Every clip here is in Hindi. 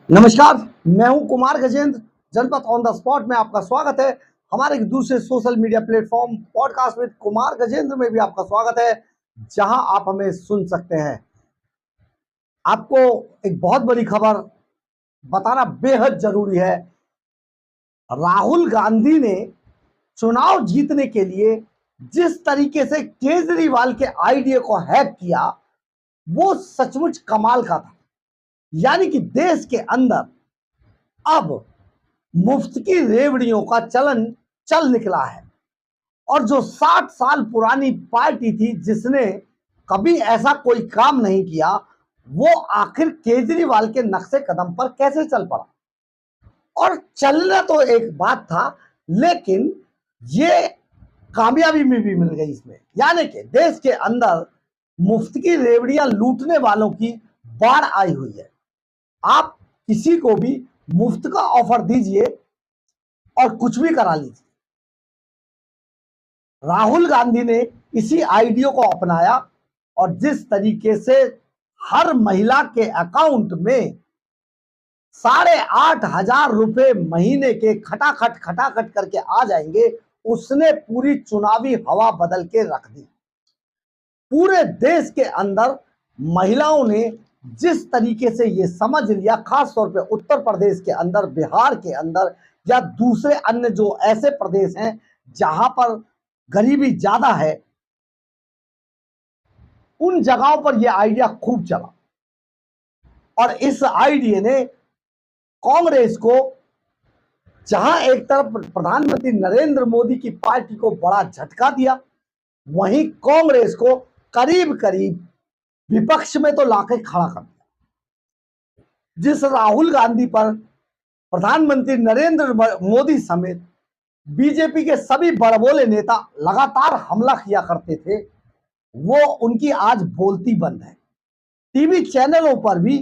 नमस्कार, मैं हूं कुमार गजेंद्र। जनपद ऑन द स्पॉट में आपका स्वागत है। हमारे एक दूसरे social media platform podcast with Kumar Gajendra में भी आपका स्वागत है, जहां आप हमें सुन सकते हैं। आपको एक बहुत बड़ी खबर बताना बेहद जरूरी है। राहुल गांधी ने चुनाव जीतने के लिए जिस तरीके से केजरीवाल के आइडिया को हैक किया, वो सचमुच कमाल का था। यानी कि देश के अंदर अब मुफ्त की रेवड़ियों का चलन चल निकला है। और जो 60 साल पुरानी पार्टी थी, जिसने कभी ऐसा कोई काम नहीं किया, वो आखिर केजरीवाल के नक्शे कदम पर कैसे चल पड़ा। और चलना तो एक बात था, लेकिन ये कामयाबी में भी मिल गई इसमें। यानी कि देश के अंदर मुफ्त की रेवड़ियां लूटने वालों की बाढ़ आई हुई है। आप किसी को भी मुफ्त का ऑफर दीजिए और कुछ भी करा लीजिए। राहुल गांधी ने इसी आइडिया को अपनाया और जिस तरीके से हर महिला के अकाउंट में 8,500 रुपए महीने के खटाखट करके आ जाएंगे, उसने पूरी चुनावी हवा बदल के रख दी। पूरे देश के अंदर महिलाओं ने जिस तरीके से ये समझ लिया, खास तौर पे उत्तर प्रदेश के अंदर, बिहार के अंदर या दूसरे अन्य जो ऐसे प्रदेश हैं जहां पर गरीबी ज्यादा है, उन जगहों पर यह आइडिया खूब चला। और इस आइडिया ने कांग्रेस को, जहां एक तरफ प्रधानमंत्री नरेंद्र मोदी की पार्टी को बड़ा झटका दिया, वहीं कांग्रेस को करीब करीब विपक्ष में तो लाके खड़ा कर दिया। जिस राहुल गांधी पर प्रधानमंत्री नरेंद्र मोदी समेत बीजेपी के सभी बड़बोले नेता लगातार हमला किया करते थे, वो उनकी आज बोलती बंद है। टीवी चैनलों पर भी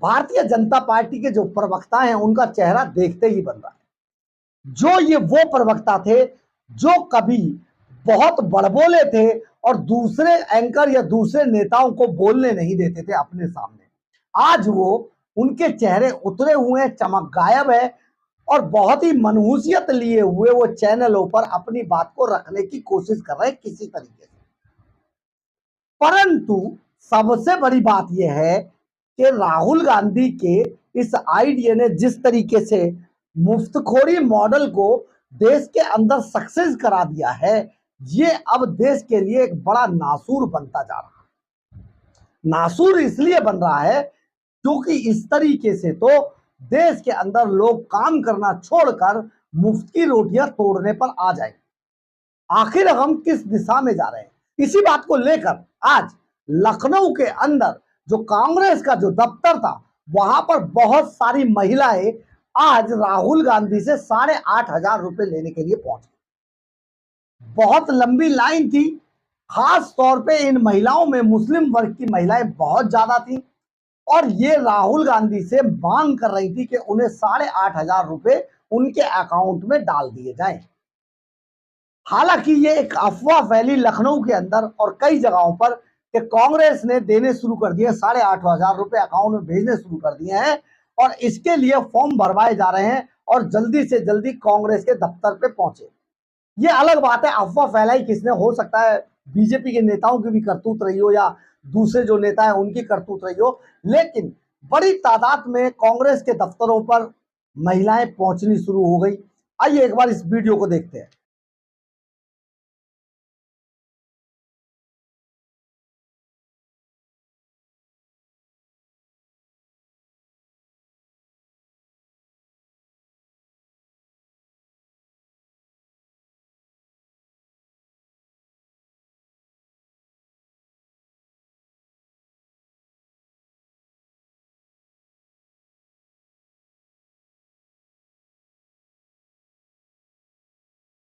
भारतीय जनता पार्टी के जो प्रवक्ता हैं, उनका चेहरा देखते ही बन रहा है। जो ये वो प्रवक्ता थे जो कभी बहुत बड़बोले थे और दूसरे एंकर या दूसरे नेताओं को बोलने नहीं देते थे अपने सामने, आज वो उनके चेहरे उतरे हुए हैं, चमक गायब है और बहुत ही मनहूसियत लिए हुए वो चैनलों पर अपनी बात को रखने की कोशिश कर रहे हैं किसी तरीके से। परंतु सबसे बड़ी बात यह है कि राहुल गांधी के इस आइडिया ने जिस तरीके से मुफ्तखोरी मॉडल को देश के अंदर सक्सेस करा दिया है, ये अब देश के लिए एक बड़ा नासूर बनता जा रहा है। नासूर इसलिए बन रहा है क्योंकि इस तरीके से तो देश के अंदर लोग काम करना छोड़कर मुफ्त की रोटियां तोड़ने पर आ जाए। आखिर हम किस दिशा में जा रहे हैं, इसी बात को लेकर आज लखनऊ के अंदर जो कांग्रेस का जो दफ्तर था, वहां पर बहुत सारी महिलाएं आज राहुल गांधी से 8,500 रुपए लेने के लिए पहुंची। बहुत लंबी लाइन थी। खास तौर पे इन महिलाओं में मुस्लिम वर्ग की महिलाएं बहुत ज्यादा थी और ये राहुल गांधी से मांग कर रही थी कि उन्हें 8,500 रुपए उनके अकाउंट में डाल दिए जाएं। हालांकि ये एक अफवाह फैली लखनऊ के अंदर और कई जगहों पर कि कांग्रेस ने देने शुरू कर दिए, 8,500 रुपए अकाउंट में भेजने शुरू कर दिए हैं और इसके लिए फॉर्म भरवाए जा रहे हैं और जल्दी से जल्दी कांग्रेस के दफ्तर पे पहुंचे। ये अलग बात है, अफवाह फैलाई किसने, हो सकता है बीजेपी के नेताओं की भी करतूत रही हो या दूसरे जो नेता है उनकी करतूत रही हो, लेकिन बड़ी तादाद में कांग्रेस के दफ्तरों पर महिलाएं पहुंचनी शुरू हो गई। आइए एक बार इस वीडियो को देखते हैं।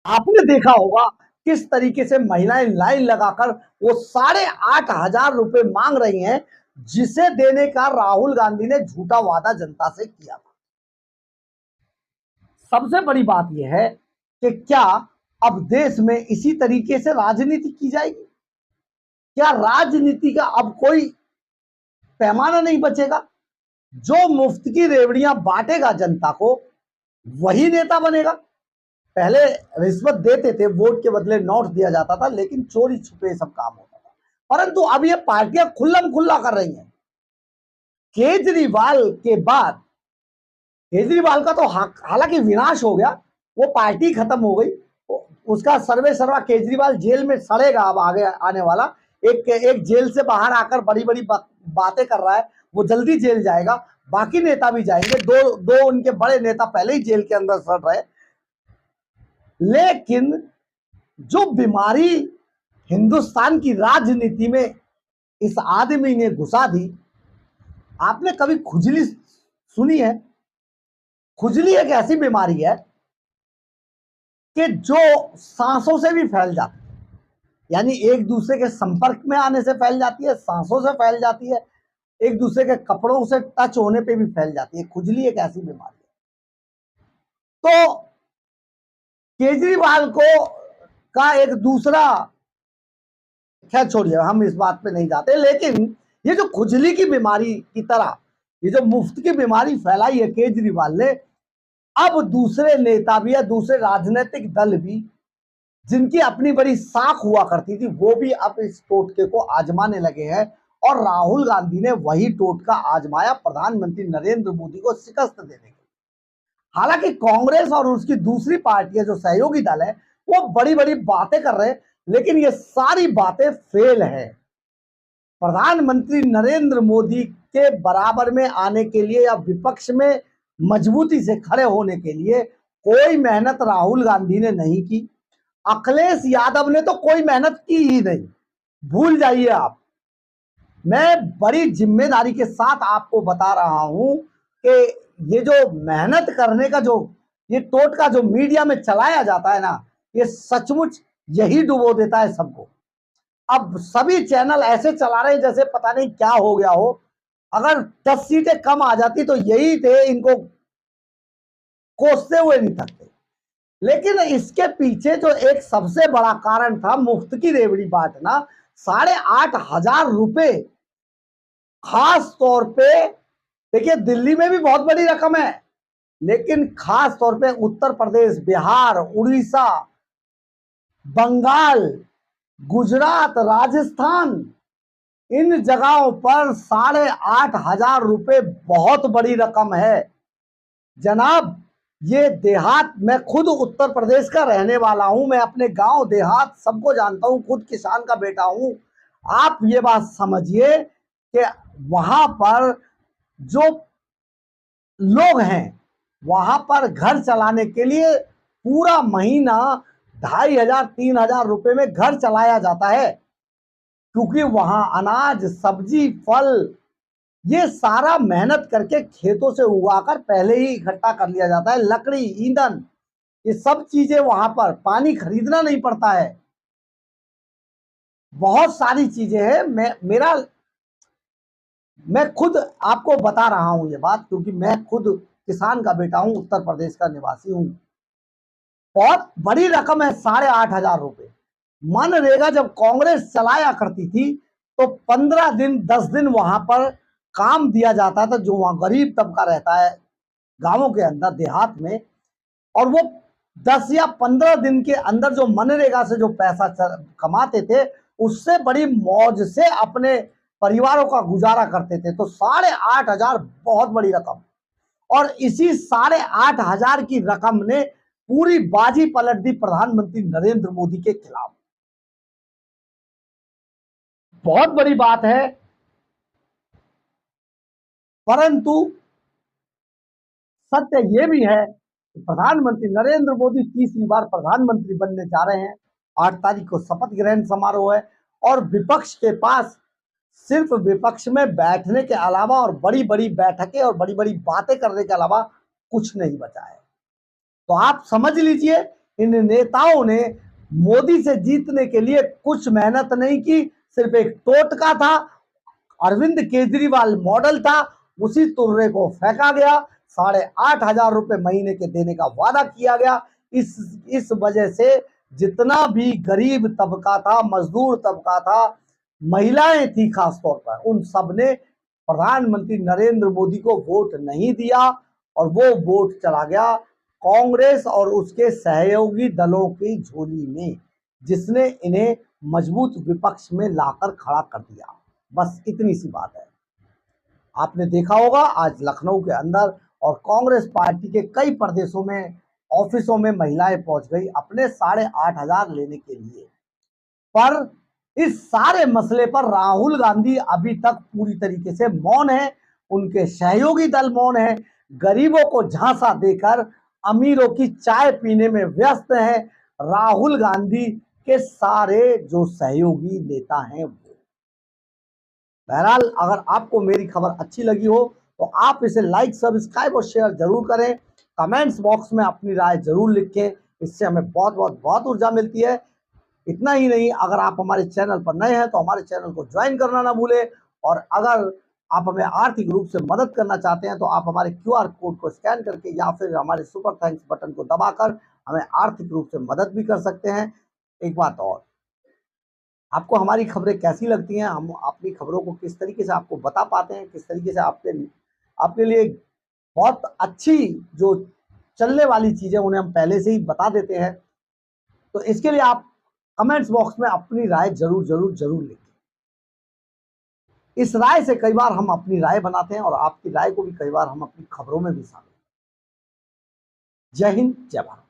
आपने देखा होगा किस तरीके से महिलाएं लाइन लगाकर वो 8,500 रुपए मांग रही हैं, जिसे देने का राहुल गांधी ने झूठा वादा जनता से किया था। सबसे बड़ी बात यह है कि क्या अब देश में इसी तरीके से राजनीति की जाएगी? क्या राजनीति का अब कोई पैमाना नहीं बचेगा? जो मुफ्त की रेवड़ियां बांटेगा जनता को वही नेता बनेगा। पहले रिश्वत देते थे, वोट के बदले नोट दिया जाता था, लेकिन चोरी छुपे सब काम होता था। परंतु अब ये पार्टियां खुल्लम खुल्ला कर रही हैं। केजरीवाल के बाद, केजरीवाल का तो हालांकि विनाश हो गया, वो पार्टी खत्म हो गई, उसका सर्वे सर्वा केजरीवाल जेल में सड़ेगा। अब आगे आने वाला एक जेल से बाहर आकर बड़ी बड़ी बातें कर रहा है, वो जल्दी जेल जाएगा। बाकी नेता भी जाएंगे, दो उनके बड़े नेता पहले ही जेल के अंदर सड़ रहे। लेकिन जो बीमारी हिंदुस्तान की राजनीति में इस आदमी ने घुसा दी, आपने कभी खुजली सुनी है? खुजली एक ऐसी बीमारी है कि जो सांसों से भी फैल जाती है, यानी एक दूसरे के संपर्क में आने से फैल जाती है, सांसों से फैल जाती है, एक दूसरे के कपड़ों से टच होने पे भी फैल जाती है। खुजली एक ऐसी बीमारी है। तो केजरीवाल को का एक दूसरा, खैर छोड़िए, हम इस बात पे नहीं जाते, लेकिन ये जो खुजली की बीमारी की तरह ये जो मुफ्त की बीमारी फैलाई है केजरीवाल ने, अब दूसरे नेता भी या दूसरे राजनीतिक दल भी जिनकी अपनी बड़ी साख हुआ करती थी, वो भी अब इस टोटके को आजमाने लगे हैं। और राहुल गांधी ने वही टोटका आजमाया प्रधानमंत्री नरेंद्र मोदी को शिकस्त देने के। हालांकि कांग्रेस और उसकी दूसरी पार्टियां जो सहयोगी दल है वो बड़ी बड़ी बातें कर रहे हैं, लेकिन ये सारी बातें फेल है। प्रधानमंत्री नरेंद्र मोदी के बराबर में आने के लिए या विपक्ष में मजबूती से खड़े होने के लिए कोई मेहनत राहुल गांधी ने नहीं की। अखिलेश यादव ने तो कोई मेहनत की ही नहीं, भूल जाइए आप। मैं बड़ी जिम्मेदारी के साथ आपको बता रहा हूं कि ये जो मेहनत करने का जो ये टोटका जो मीडिया में चलाया जाता है ना, ये सचमुच यही डुबो देता है सबको। अब सभी चैनल ऐसे चला रहे हैं जैसे पता नहीं क्या हो गया हो। अगर 10 सीटें कम आ जाती तो यही थे, इनको कोसते हुए नहीं थकते। लेकिन इसके पीछे जो एक सबसे बड़ा कारण था मुफ्त की रेवड़ी बांटना, 8,500 रुपए, खास तौर पे देखिए दिल्ली में भी बहुत बड़ी रकम है, लेकिन खास तौर पे उत्तर प्रदेश, बिहार, उड़ीसा, बंगाल, गुजरात, राजस्थान, इन जगहों पर 8,500 रुपए बहुत बड़ी रकम है जनाब। ये देहात, मैं खुद उत्तर प्रदेश का रहने वाला हूं, मैं अपने गांव देहात सबको जानता हूं, खुद किसान का बेटा हूं। आप ये बात समझिए कि वहां पर जो लोग हैं, वहां पर घर चलाने के लिए पूरा महीना 2,500 3,000 रुपए में घर चलाया जाता है, क्योंकि वहां अनाज, सब्जी, फल, ये सारा मेहनत करके खेतों से उगाकर पहले ही इकट्ठा कर लिया जाता है। लकड़ी, ईंधन, ये सब चीजें वहां पर, पानी खरीदना नहीं पड़ता है, बहुत सारी चीजें हैं। मैं खुद आपको बता रहा हूं ये बात, क्योंकि मैं खुद किसान का बेटा हूं, उत्तर प्रदेश का निवासी हूं। बहुत बड़ी रकम है 8,500 रुपए। मनरेगा जब कांग्रेस चलाया करती थी तो 15 दिन 10 दिन वहां पर काम दिया जाता था, जो वहां गरीब तबका रहता है गांवों के अंदर, देहात में, और वो 10 या 15 दिन के अंदर जो मनरेगा से जो पैसा कमाते थे, उससे बड़ी मौज से अपने परिवारों का गुजारा करते थे। तो 8,500 बहुत बड़ी रकम, और इसी 8,500 की रकम ने पूरी बाजी पलट दी प्रधानमंत्री नरेंद्र मोदी के खिलाफ। बहुत बड़ी बात है, परंतु सत्य यह भी है कि प्रधानमंत्री नरेंद्र मोदी तीसरी बार प्रधानमंत्री बनने जा रहे हैं। 8 तारीख को शपथ ग्रहण समारोह है, और विपक्ष के पास सिर्फ विपक्ष में बैठने के अलावा और बड़ी बड़ी बैठकें और बड़ी बड़ी बातें करने के अलावा कुछ नहीं बचा है। तो आप समझ लीजिए, इन नेताओं ने मोदी से जीतने के लिए कुछ मेहनत नहीं की, सिर्फ एक टोटका था, अरविंद केजरीवाल मॉडल था, उसी तुर्रे को फेंका गया। 8,500 रुपए महीने के देने का वादा किया गया। इस वजह से जितना भी गरीब तबका था, मजदूर तबका था, महिलाएं थी खासतौर पर, उन सब ने प्रधानमंत्री नरेंद्र मोदी को वोट नहीं दिया और वो वोट चला गया कांग्रेस और उसके सहयोगी दलों की झोली में, जिसने इन्हें मजबूत विपक्ष में लाकर खड़ा कर दिया। बस इतनी सी बात है। आपने देखा होगा आज लखनऊ के अंदर और कांग्रेस पार्टी के कई प्रदेशों में ऑफिसों में महिलाएं पहुंच गई अपने 8,500 लेने के लिए। पर इस सारे मसले पर राहुल गांधी अभी तक पूरी तरीके से मौन है, उनके सहयोगी दल मौन है, गरीबों को झांसा देकर अमीरों की चाय पीने में व्यस्त है राहुल गांधी के सारे जो सहयोगी नेता हैं वो। बहरहाल अगर आपको मेरी खबर अच्छी लगी हो तो आप इसे लाइक, सब्सक्राइब और शेयर जरूर करें। कमेंट्स बॉक्स में अपनी राय जरूर लिखें, इससे हमें बहुत बहुत बहुत ऊर्जा मिलती है। इतना ही नहीं, अगर आप हमारे चैनल पर नए हैं तो हमारे चैनल को ज्वाइन करना ना भूलें, और अगर आप हमें आर्थिक रूप से मदद करना चाहते हैं तो आप हमारे QR कोड को स्कैन करके या फिर हमारे सुपर थैंक्स बटन को दबाकर हमें आर्थिक रूप से मदद भी कर सकते हैं। एक बात और, आपको हमारी खबरें कैसी लगती हैं, हम अपनी खबरों को किस तरीके से आपको बता पाते हैं, किस तरीके से आपके लिए बहुत अच्छी जो चलने वाली चीजें उन्हें हम पहले से ही बता देते हैं, तो इसके लिए आप कमेंट्स बॉक्स में अपनी राय जरूर जरूर जरूर लिखें। इस राय से कई बार हम अपनी राय बनाते हैं और आपकी राय को भी कई बार हम अपनी खबरों में भी शामिल। जय हिंद, जय भारत।